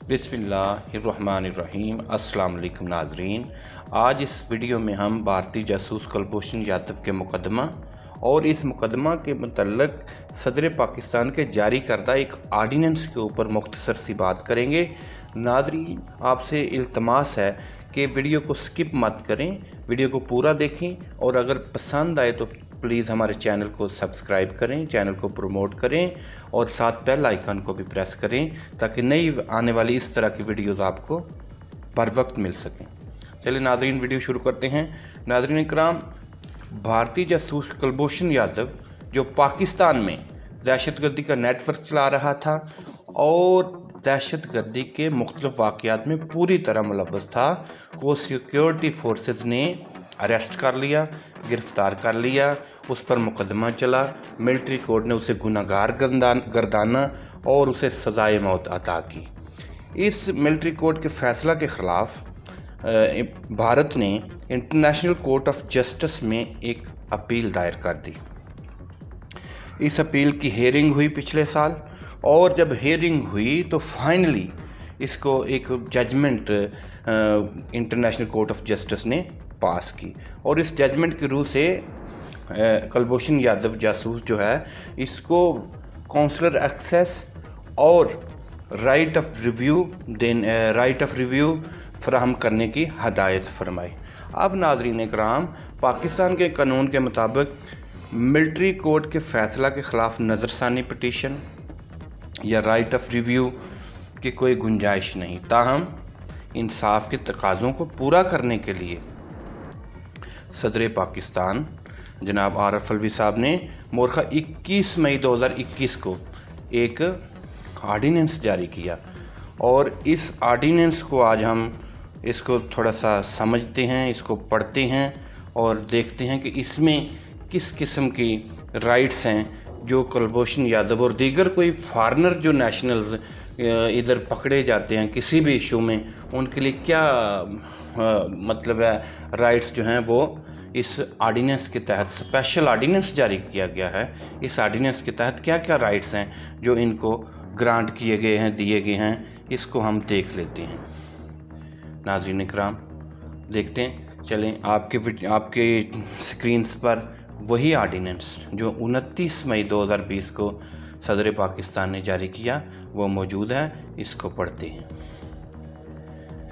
बिस्मिल्लाहिर्रहमानिर्रहीम। अस्सलाम वालेकुम नाज़रीन। आज इस वीडियो में हम भारतीय जासूस कुलभूषण यादव के मुकदमा और इस मुकदमा के मतलब सदर पाकिस्तान के जारी करदा एक आर्डीनेंस के ऊपर मुख्तसर सी बात करेंगे। नाज़रीन, आपसे इल्तमास है कि वीडियो को स्किप मत करें, वीडियो को पूरा देखें और अगर पसंद आए तो प्लीज़ हमारे चैनल को सब्सक्राइब करें, चैनल को प्रमोट करें और साथ बेल आइकन को भी प्रेस करें ताकि नई आने वाली इस तरह की वीडियोज़ आपको बर वक्त मिल सकें। चलिए नाज़रीन, वीडियो शुरू करते हैं। नाज़रीन इकराम, भारतीय जासूस कुलभूषण यादव जो पाकिस्तान में दहशतगर्दी का नेटवर्क चला रहा था और दहशतगर्दी के मुख्तलिफ वाक़यात में पूरी तरह मुलव्वस था, वो सिक्योरिटी फोर्सेस ने अरेस्ट कर लिया, गिरफ़्तार कर लिया, उस पर मुकदमा चला। मिलिट्री कोर्ट ने उसे गुनहगार गर्दाना और उसे सज़ाए मौत अता की। इस मिलिट्री कोर्ट के फ़ैसला के ख़िलाफ़ भारत ने इंटरनेशनल कोर्ट ऑफ जस्टिस में एक अपील दायर कर दी। इस अपील की हेयरिंग हुई पिछले साल और जब हेयरिंग हुई तो फाइनली इसको एक judgment International court of Justice ने पास की और इस जजमेंट की रूह से कुलभूषण यादव जासूस जो है इसको काउंसलर एक्सेस और राइट ऑफ रिव्यू फराहम करने की हदायत फरमाई। अब नाज़रीन इकराम, पाकिस्तान के कानून के मुताबिक मिलिट्री कोर्ट के फ़ैसला के ख़िलाफ़ नज़रसानी पटिशन या राइट ऑफ रिव्यू की कोई गुंजाइश नहीं। ताहम इंसाफ के तकाज़ों को पूरा करने के लिए सदर पाकिस्तान जनाब आरिफ अलवी साहब ने मोरखा 21 मई 2021 को एक आर्डीनेंस जारी किया और इस आर्डीनेंस को आज हम इसको थोड़ा सा समझते हैं, इसको पढ़ते हैं और देखते हैं कि इसमें किस किस्म की राइट्स हैं जो कुलभूषण यादव और दीगर कोई फॉरेनर जो नेशनल्स इधर पकड़े जाते हैं किसी भी इशू में, उनके लिए क्या मतलब है राइट्स जो हैं वो इस आर्डीनेंस के तहत स्पेशल आर्डीनेंस जारी किया गया है। इस आर्डीनेंस के तहत क्या क्या राइट्स हैं जो इनको ग्रांट किए गए हैं, दिए गए हैं, इसको हम देख लेते हैं। नाज़रीन इकराम, देखते हैं। चलें, आपके स्क्रीन्स पर वही आर्डीनेंस जो 29 मई 2020 को सदर पाकिस्तान ने जारी किया वो मौजूद है, इसको पढ़ते हैं।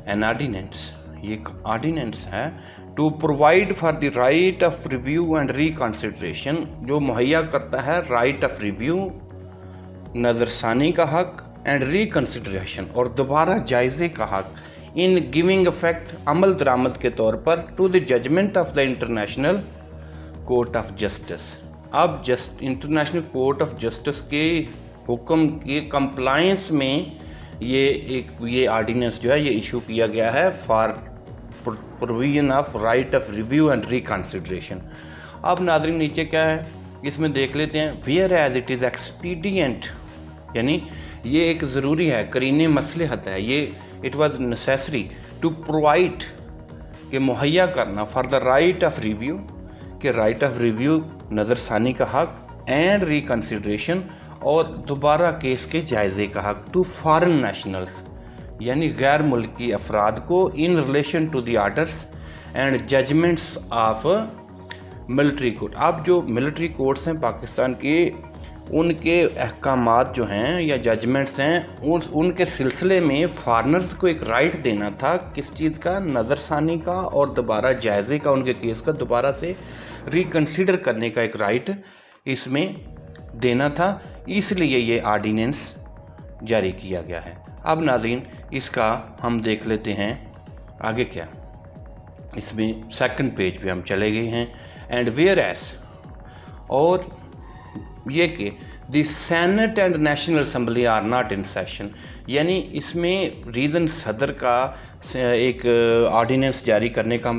एन आर्डीनेंस, ये एक आर्डीनेंस है to provide for the right of review and reconsideration, जो मुहैया करता है राइट ऑफ रिव्यू, नज़रसानी का हक, एंड रिकन्सिडरेशन और दोबारा जायज़े का हक, इन गिविंग इफेक्ट अमल दरामद के तौर पर to the judgment of the international court of Justice. अब इंटरनेशनल कोर्ट ऑफ जस्टिस के हुक्म के कंप्लायंस में ये आर्डीनेंस जो है ये इशू किया गया है for provision of right of review and reconsideration. अब नाज़रीन नीचे क्या है इसमें देख लेते हैं। Whereas it is expedient, यानी ये एक ज़रूरी है, करीने मसलहत है, ये it was necessary to provide के मुहैया करना for the right of review, के राइट ऑफ रिव्यू नज़रसानी का हक, एंड रिकन्सिडरेशन और दोबारा केस के जायज़े का हक टू फॉरेन नेशनल्स, यानी गैर मुल्की अफराद को in relation to the orders and judgments of military court. अब जो मिलिट्री कोर्ट्स हैं पाकिस्तान के, उनके अहकामात जो हैं या जजमेंट्स हैं उनके सिलसिले में फॉरेनर्स को एक राइट देना था, किस चीज़ का, नज़रसानी का और दोबारा जायज़े का, उनके केस का दोबारा से रिकन्सिडर करने का एक राइट इसमें देना था, इसलिए ये आर्डीनेंस जारी किया गया है। अब नाज़रीन इसका हम देख लेते हैं आगे क्या। इसमें सेकंड पेज पे हम चले गए हैं। एंड वेयर एज, और ये कि the Senate and National Assembly are not in session, यानी इसमें रीज़न सदर का एक आर्डीनेंस जारी करने का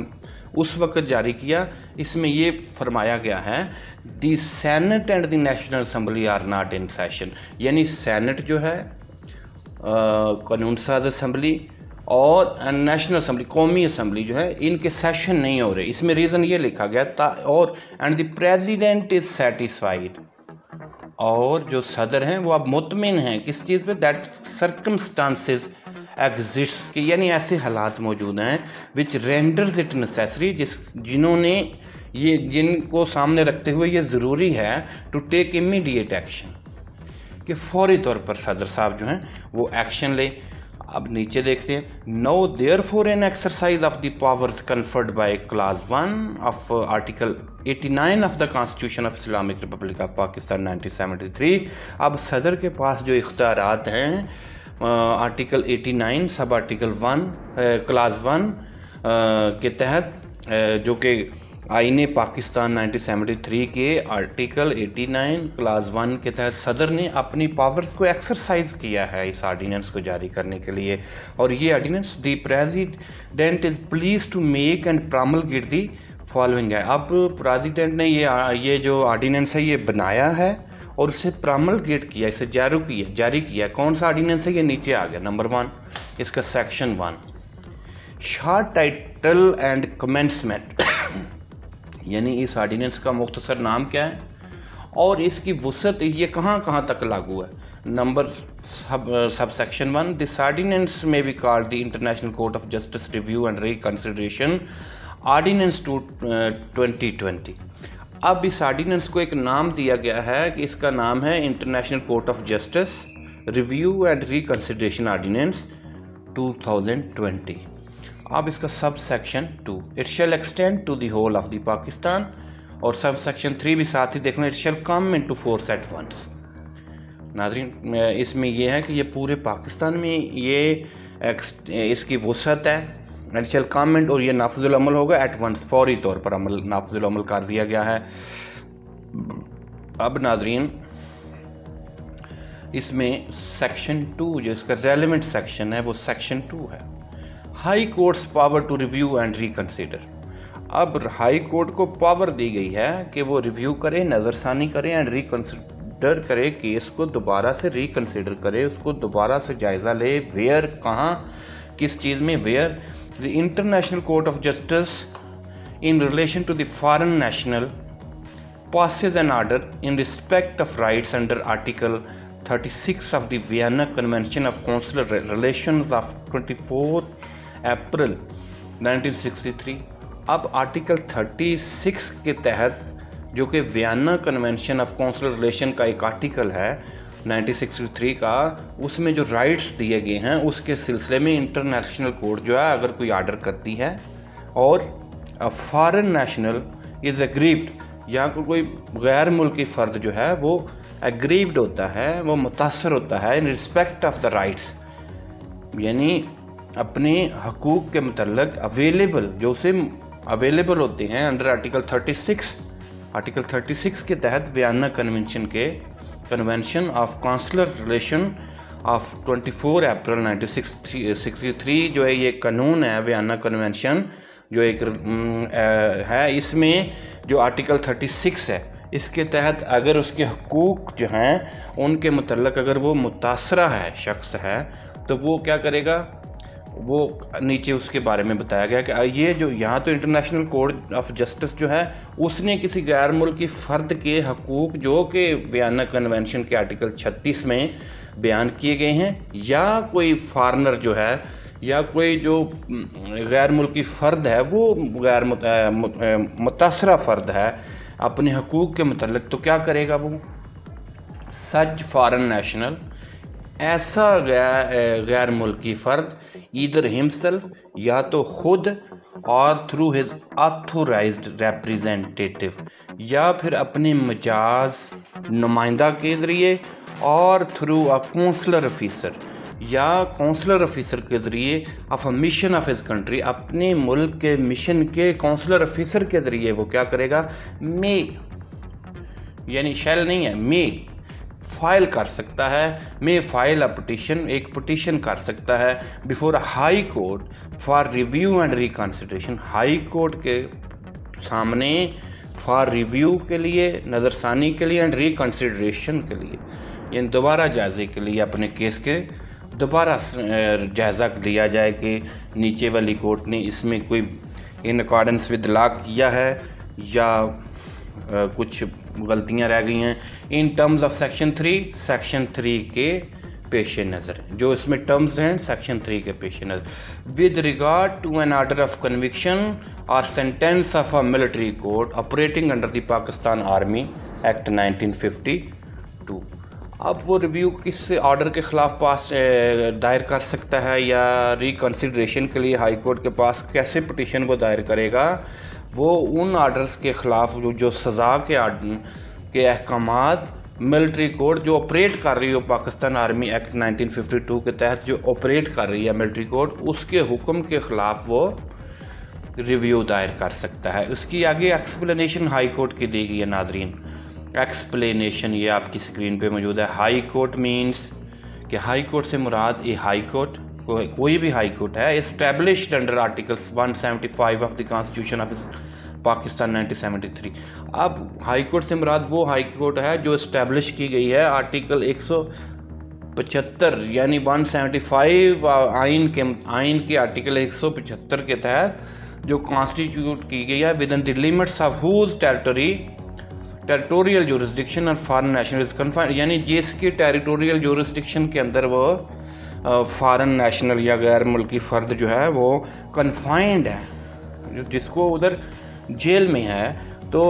उस वक्त जारी किया, इसमें ये फरमाया गया है the Senate and the National Assembly are not in session, यानी सेनेट जो है कानून साज असम्बली और नेशनल असम्बली, कौमी असम्बली जो है, इनके सेशन नहीं हो रहे। इसमें रीज़न ये लिखा गया था और and the president is satisfied, और जो सदर हैं वो अब मुतमिन हैं किस चीज़ पे, दैट सर्कमस्टांसेस एग्जिस्ट्स कि यानी ऐसे हालात मौजूद हैं विच रेंडर्स इट नेसेसरी जिनको सामने रखते हुए ये ज़रूरी है टू टेक इमीडिएट एक्शन कि फौरी तौर पर सदर साहब जो हैं वो एक्शन लें। अब नीचे देखते हैं, no there for an exercise of the powers conferred by clause 1 of article 89 of the constitution of Islamic republic of Pakistan 1973। अब सदर के पास जो इख्तियारात हैं आर्टिकल 89 सब आर्टिकल 1 क्लास 1 के तहत जो कि आईने पाकिस्तान 1973 के आर्टिकल 89 क्लास 1 के तहत सदर ने अपनी पावर्स को एक्सरसाइज किया है इस आर्डीनेंस को जारी करने के लिए। और ये ordinance the president is pleased to make and promulgate the following है। अब प्रेसिडेंट ने ये जो आर्डीनेंस है ये बनाया है और इसे प्रोमलगेट किया, इसे जारी किया। कौन सा आर्डीनेंस है, ये नीचे आ गया नंबर 1 इसका section 1 short title and commencement यानी इस आर्डीनेंस का मुख्तसर नाम क्या है और इसकी वुसअत ये कहाँ कहाँ तक लागू है। Number sub section 1 this ordinance में be called the international court of justice review and reconsideration ordinance 2020। अब इस आर्डीनेंस को एक नाम दिया गया है कि इसका नाम है International court of justice review and reconsideration ordinance 2020। अब इसका sub section 2 it shall extend to the whole of the Pakistan और सब सेक्शन 3 भी साथ ही देखना, it shall come into force at once. नाज़रीन इसमें यह है कि ये पूरे पाकिस्तान में ये इसकी वसअत है, इट शेल कम इन और ये नाफिजुल अमल होगा एट वंस, फौरी तौर पर नाफिजुल अमल कर दिया गया है। अब नाज़रीन इसमें सेक्शन 2 जो इसका रेलेवेंट सेक्शन है वो सेक्शन 2 है, high courts power to review and reconsider. अब हाई कोर्ट को पावर दी गई है कि वो रिव्यू करे, नज़रसानी करे एंड रिकंसीडर करे, केस को दोबारा से रिकंसीडर करे, उसको दोबारा से जायज़ा ले। वेयर, कहाँ, किस चीज़ में, where the international court of Justice in relation to the foreign national passes an order in respect of rights under Article 36 of the Vienna Convention of Consular Relations of 24 अप्रैल 1963। अब आर्टिकल 36 के तहत जो कि Vienna convention of consular relation का एक article है 1963 का, उसमें जो राइट्स दिए गए हैं उसके सिलसिले में इंटरनेशनल कोर्ट जो है अगर कोई आर्डर करती है और फॉरेन नेशनल इज़ एग्रीव्ड या कोई गैर मुल्की फ़र्द जो है वो एग्रीव्ड होता है, वो मुतासर होता है in respect of the rights, यानी अपने हकूक़ के मतलब अवेलेबल जो उसे अवेलेबल होते हैं अंडर आर्टिकल 36 के तहत Vienna convention of consular relation of 24 अप्रैल 1963 जो है ये कानून है वियना कन्वेंशन जो एक है, इसमें जो आर्टिकल 36 है इसके तहत अगर उसके हकूक़ जो हैं उनके मतलब अगर वो मुतासरा है शख्स है तो वो क्या करेगा, वो नीचे उसके बारे में बताया गया कि ये जो यहाँ तो इंटरनेशनल कोर्ट ऑफ जस्टिस जो है उसने किसी गैर मुल्की फ़र्द के हकूक़ जो कि वियना कन्वेंशन के आर्टिकल 36 में बयान किए गए हैं या कोई फॉरेनर जो है या कोई जो गैर मुल्की फ़र्द है वो गैर मुतासरा फ़र्द है अपने हकूक़ के मतलब, तो क्या करेगा वो, सच फॉरेन नेशनल ऐसा गैर मुल्की फ़र्द ईदर हिमसेल्फ या तो खुद और थ्रू हिज ऑथोराइज्ड रिप्रेजेंटेटिव या फिर अपने मजाज नुमाइंदा के ज़रिए और थ्रू अ कौंसलर ऑफिसर या कौंसलर ऑफिसर के ज़रिए of a mission of his country, अपने मुल्क के मिशन के कौंसलर ऑफिसर के ज़रिए वो क्या करेगा, मे यानी शैल नहीं है, मे फाइल कर सकता है, मे फाइल अ पिटीशन, एक पिटीशन कर सकता है before high court for review and reconsideration, high court के सामने फॉर रिव्यू के लिए, नज़रसानी के लिए एंड रिकंसिडरेशन के लिए, यानी दोबारा जायजे के लिए अपने केस के दोबारा जायज़ा लिया जाए कि नीचे वाली कोर्ट ने इसमें कोई इन अकॉर्डेंस विद लॉ किया है या कुछ गलतियां रह गई हैं इन टर्म्स ऑफ सेक्शन 3 के पेश नज़र, जो इसमें टर्म्स हैं सेक्शन 3 के पेश नज़र। With regard to an order of conviction और sentence of a military court operating under the Pakistan army act 1952। अब वो रिव्यू किस ऑर्डर के ख़िलाफ़ पास दायर कर सकता है या रिकन्सिडरेशन के लिए हाई कोर्ट के पास कैसे पिटीशन को दायर करेगा, वो उन ऑर्डर्स के ख़िलाफ़ जो सज़ा के अहकामात मिलिट्री कोर्ट जो ऑपरेट कर रही हो पाकिस्तान आर्मी एक्ट 1952 के तहत जो ऑपरेट कर रही है मिलिट्री कोर्ट, उसके हुक्म के ख़िलाफ़ वो रिव्यू दायर कर सकता है। उसकी आगे एक्सप्लेनेशन हाई कोर्ट की दी गई है नाजरीन। एक्सप्लेनेशन ये आपकी स्क्रीन पे मौजूद है। हाई कोर्ट मीन्स कि हाई कोर्ट से मुराद ये हाई कोर्ट कोई भी हाई कोर्ट है established under articles 175 of the constitution of Pakistan 1973। अब हाई कोर्ट से मुराद वो हाई कोर्ट है जो इस्टेब्लिश की गई है आर्टिकल 175 यानी 175 आइन के आर्टिकल 175 के तहत जो कॉन्स्टिट्यूट की गई है within the limits of whose territorial jurisdiction और फॉरेन नेशनल इज कन्फाइंड, यानी जिसकी टेरिटोरियल जुरिस्डिक्शन के अंदर वो फॉरेन नेशनल या गैर मुल्की फ़र्द जो है वो कन्फाइंड है, जिसको उधर जेल में है, तो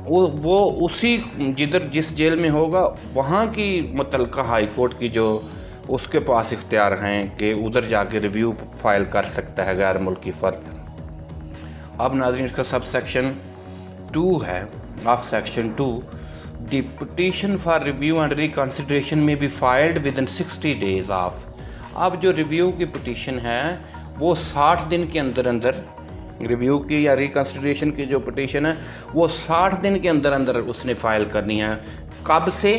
वो उसी जिस जेल में होगा वहाँ की मुतल्लिका हाई कोर्ट की जो उसके पास इख्तियार हैं कि उधर जाके रिव्यू फाइल कर सकता है गैर मुल्की फ़र्द। अब नाज़रीन इसका सब सेक्शन 2 है of section 2, the petition for review and reconsideration में be filed within 60 days of. अब जो रिव्यू की पिटीशन है वो 60 दिन के अंदर अंदर रिव्यू की या रिकन्सिडरेशन की जो पिटीशन है वो 60 दिन के अंदर अंदर उसने फाइल करनी है। कब से?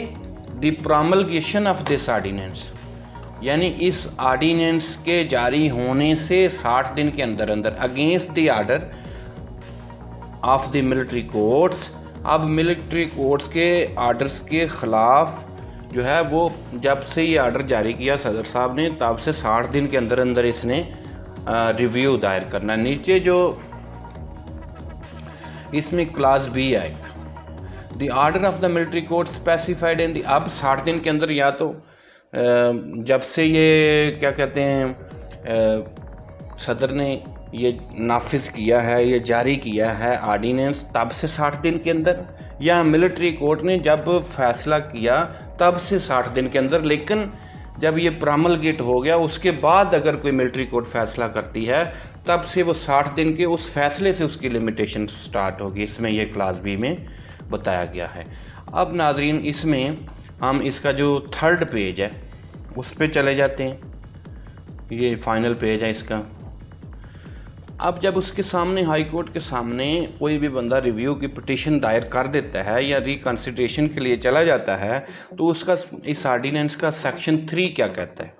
द प्रोमलगेशन ऑफ दिस ऑर्डिनेंस, यानी इस ऑर्डिनेंस के जारी होने से 60 दिन के अंदर अंदर against the order of the military courts. अब मिलिट्री कोर्ट्स के ऑर्डर्स के ख़िलाफ़ जो है वो जब से ये ऑर्डर जारी किया सदर साहब ने तब से 60 दिन के अंदर अंदर इसने रिव्यू दायर करना। नीचे जो इसमें क्लास बी है, the order of the military court specified in the, अब 60 दिन के अंदर या तो जब से ये क्या कहते हैं सदर ने ये नाफिज किया है, ये जारी किया है ऑर्डिनेंस, तब से 60 दिन के अंदर, या मिलिट्री कोर्ट ने जब फैसला किया तब से 60 दिन के अंदर। लेकिन जब ये प्रोमलगेट हो गया उसके बाद अगर कोई मिलिट्री कोर्ट फैसला करती है तब से वो 60 दिन के उस फैसले से उसकी लिमिटेशन स्टार्ट होगी। इसमें ये क्लास बी में बताया गया है। अब नाजरीन इसमें हम इसका जो 3rd पेज है उस पर चले जाते हैं, ये फाइनल पेज है इसका। अब जब उसके सामने हाई कोर्ट के सामने कोई भी बंदा रिव्यू की पिटीशन दायर कर देता है या रिकन्सिडरेशन के लिए चला जाता है तो उसका इस ऑर्डिनेंस का सेक्शन 3 क्या कहता है?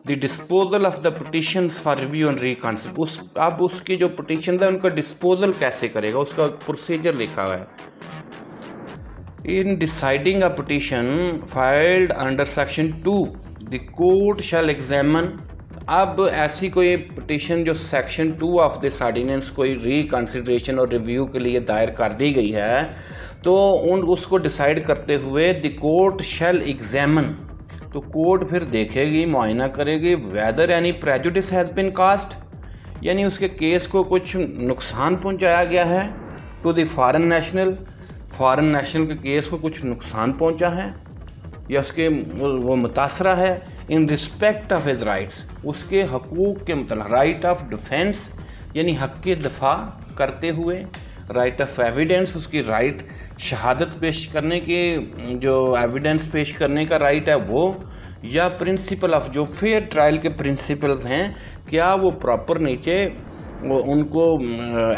The disposal of the petitions for review and reconsideration. अब उसकी जो पिटीशन है उनका डिस्पोजल कैसे करेगा, उसका प्रोसीजर लिखा हुआ है। In deciding a petition filed under section 2 the court shall examine. अब ऐसी कोई पिटीशन जो सेक्शन 2 ऑफ दिस ऑर्डिनेंस कोई रिकन्सिडरेशन और रिव्यू के लिए दायर कर दी गई है तो उसको डिसाइड करते हुए द कोर्ट शैल एग्जामिन, तो कोर्ट फिर देखेगी, मुआयना करेगी whether any prejudice has been caused, यानी उसके केस को कुछ नुकसान पहुंचाया गया है टू द फॉरेन नेशनल के केस को कुछ नुकसान पहुंचा है या उसके वो मुतासरा है in respect of his rights, उसके हकूक़ के मतलब राइट ऑफ डिफेंस यानी हक़ के दफा करते हुए, राइट ऑफ एविडेंस उसकी राइट शहादत पेश करने के जो एविडेंस पेश करने का राइट है वो, या प्रिंसिपल ऑफ जो फेयर ट्रायल के प्रिंसिपल्स हैं क्या वो प्रॉपर नीचे वो उनको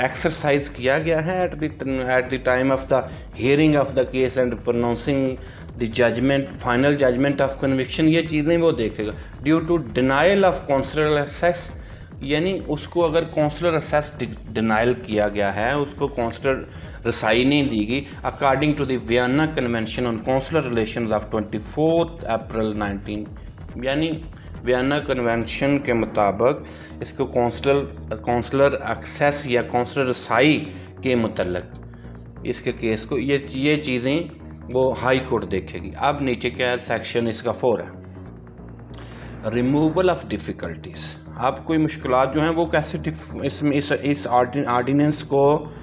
एक्सरसाइज किया गया है at the time of the hearing of the case and pronouncing the judgment final judgment of conviction, ये चीज़ें वो देखेगा। Due to denial of consular access, यानी उसको अगर कौंसलर एक्सेस डिनाइल किया गया है, उसको कौंसलर रसाई नहीं दी गई according to the Vienna convention on consular relations of 24 April 19, यानी वियना कन्वेंशन के मुताबिक इसको कौंसलर एक्सेस या कौंसलर रसाई के मुतल्लिक इसके केस को ये चीज़ें वो हाई कोर्ट देखेगी। अब नीचे क्या है, सेक्शन इसका 4 है। Removal of difficulties. आप कोई मुश्किलात जो हैं वो कैसे इस आर्डिनेंस को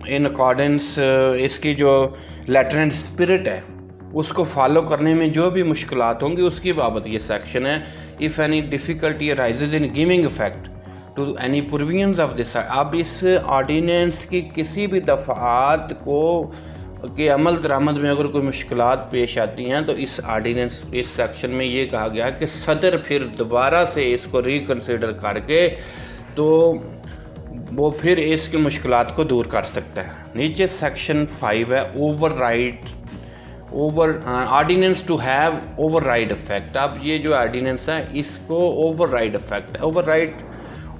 इन अकॉर्डेंस इसकी जो लेटर एंड स्पिरिट है उसको फॉलो करने में जो भी मुश्किलात होंगी उसकी बाबत ये सेक्शन है। If any difficulty arises in giving effect to any provisions of this, अब इस आर्डिनेंस की किसी भी दफ़ात को के अमल दरामद में अगर कोई मुश्किलात पेश आती हैं तो इस आर्डिनेंस इस सेक्शन में ये कहा गया कि सदर फिर दोबारा से इसको रिकन्सिडर करके तो वो फिर इसकी मुश्किलात को दूर कर सकता है। नीचे सेक्शन 5 है ordinance to have override effect. अब ये जो ऑर्डिनेंस है इसको ओवरराइड इफेक्ट है।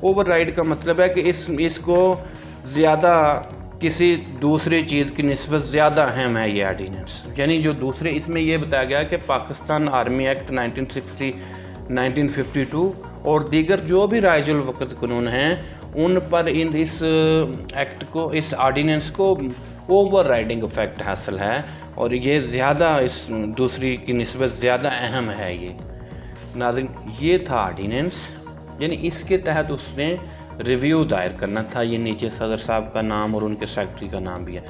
ओवरराइड का मतलब है कि इसको ज़्यादा किसी दूसरी चीज़ की निस्बत ज़्यादा अहम है ये ऑर्डिनेंस। यानी जो दूसरे इसमें ये बताया गया कि पाकिस्तान आर्मी एक्ट 1952 और दीगर जो भी राइजुल वक़्त कानून हैं उन पर इस एक्ट को इस ऑर्डिनेंस को ओवर राइडिंग इफेक्ट हासिल है और ये ज़्यादा इस दूसरी की निस्बत ज़्यादा अहम है। ये नाज़रीन ये था ऑर्डिनेंस, यानी इसके तहत उसने रिव्यू दायर करना था। ये नीचे सदर साहब का नाम और उनके सेक्रेटरी का नाम भी है।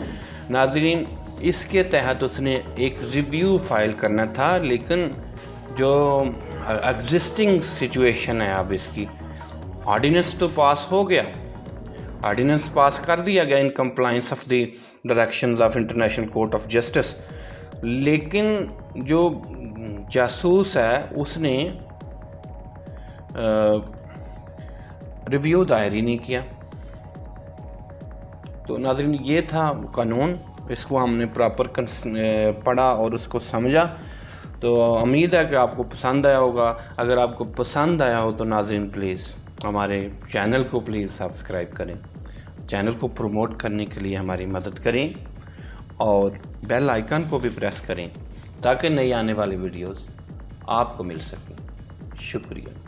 नाज़रीन इसके तहत उसने एक रिव्यू फाइल करना था, लेकिन जो एग्जिस्टिंग सिचुएशन है अब इसकी ऑर्डिनेंस तो पास हो गया, ऑर्डिनेंस पास कर दिया गया in compliance of the directions of international court of justice, लेकिन जो जासूस है उसने रिव्यू दायर ही नहीं किया। तो नाज़रीन ये था कानून, इसको हमने प्रॉपर पढ़ा और उसको समझा। तो उम्मीद है कि आपको पसंद आया होगा। अगर आपको पसंद आया हो तो नाज़रीन प्लीज़ हमारे चैनल को प्लीज़ सब्सक्राइब करें, चैनल को प्रमोट करने के लिए हमारी मदद करें और बेल आइकन को भी प्रेस करें ताकि नई आने वाली वीडियोस आपको मिल सकें। शुक्रिया।